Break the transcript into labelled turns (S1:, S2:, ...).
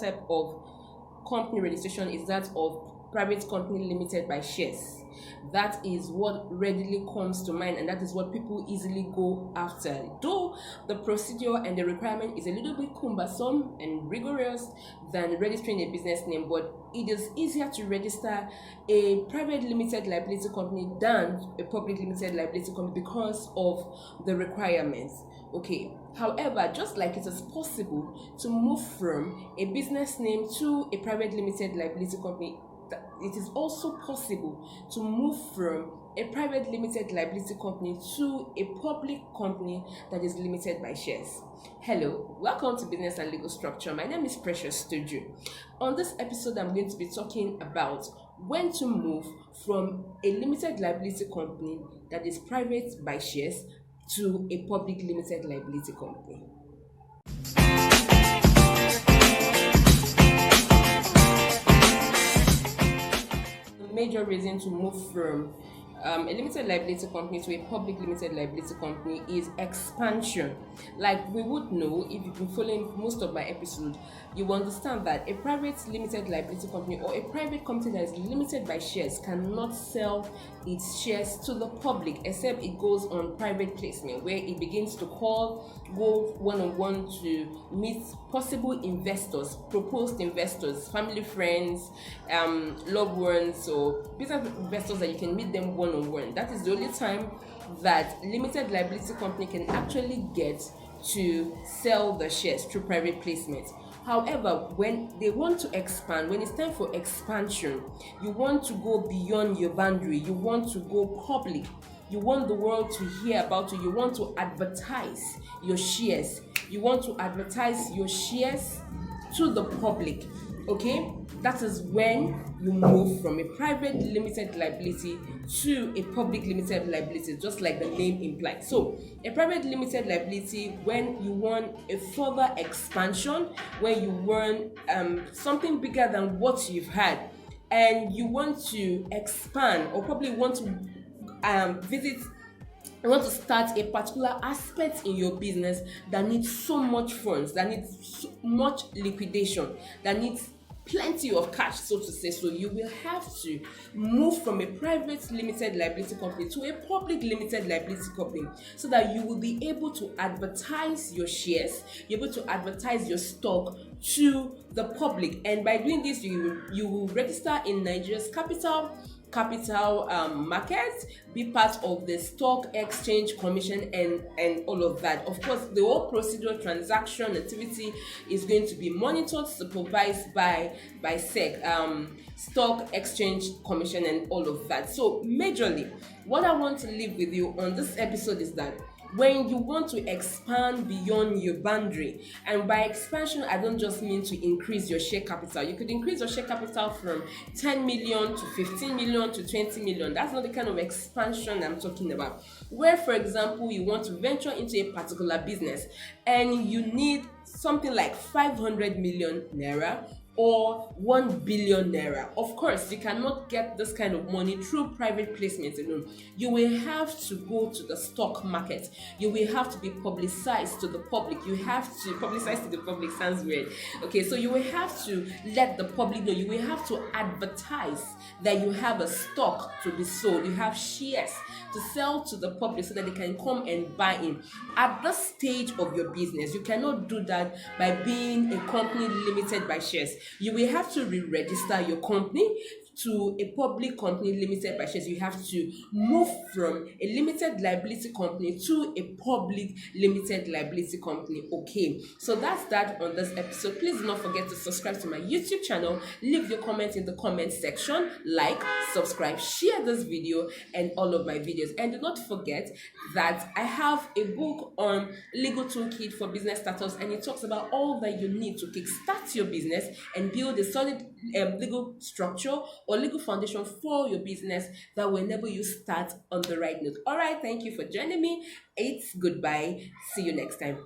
S1: type of company registration is that of private company limited by shares. That is what readily comes to mind, and that is what people easily go after. Though the procedure and the requirement is a little bit cumbersome and rigorous than registering a business name, but it is easier to register a private limited liability company than a public limited liability company because of the requirements. Okay, however, just like it is possible to move from a business name to a private limited liability company, it is also possible to move from a private limited liability company to a public company that is limited by shares. Hello, welcome to Business and Legal Structure. My name is Precious Studio. On this episode, I'm going to be talking about when to move from a limited liability company that is private by shares to a public limited liability company. Major reason to move from a limited liability company to a public limited liability company is expansion. Like we would know, if you've been following most of my episodes, you will understand that a private limited liability company or a private company that is limited by shares cannot sell its shares to the public except it goes on private placement, where it begins to go one-on-one to meet possible investors, proposed investors, family, friends, loved ones, or business investors that you can meet them one-on-one. That is the only time that limited liability company can actually get to sell the shares through private placement. However, when they want to expand, when it's time for expansion, you want to go beyond your boundary, you want to go public, you want the world to hear about you, you want to advertise your shares, you want to advertise your shares to the public. Okay, that is when you move from a private limited liability to a public limited liability, just like the name implies. So a private limited liability, when you want a further expansion, when you want something bigger than what you've had, and you want to expand or probably want to I want to start a particular aspect in your business that needs so much funds, that needs so much liquidation, that needs plenty of cash, so to say. So you will have to move from a private limited liability company to a public limited liability company so that you will be able to advertise your shares, you're able to advertise your stock to the public. And by doing this, you will register in Nigeria's capital market, be part of the stock exchange commission and all of that. Of course, the whole procedure, transaction, activity is going to be monitored, supervised by SEC, stock exchange commission and all of that. So majorly, what I want to leave with you on this episode is that when you want to expand beyond your boundary, and by expansion I don't just mean to increase your share capital. You could increase your share capital from 10 million to 15 million to 20 million. That's not the kind of expansion I'm talking about. Where, for example, you want to venture into a particular business and you need something like 500 million naira or 1 billion naira. Of course, you cannot get this kind of money through private placements alone. You will have to go to the stock market. You will have to be publicized to the public. You have to publicize to the public, sounds weird. Okay, so you will have to let the public know. You will have to advertise that you have a stock to be sold. You have shares to sell to the public so that they can come and buy in. At this stage of your business, you cannot do that by being a company limited by shares. You will have to re-register your company to a public company limited by shares. You have to move from a limited liability company to a public limited liability company. Okay, so that's that on this episode. Please do not forget to subscribe to my YouTube channel. Leave your comment in the comment section. Like, subscribe, share this video and all of my videos. And do not forget that I have a book on legal toolkit for business startups, and it talks about all that you need to kickstart your business and build a solid legal structure or legal foundation for your business that will enable you start on the right note. All right, thank you for joining me. It's goodbye. See you next time.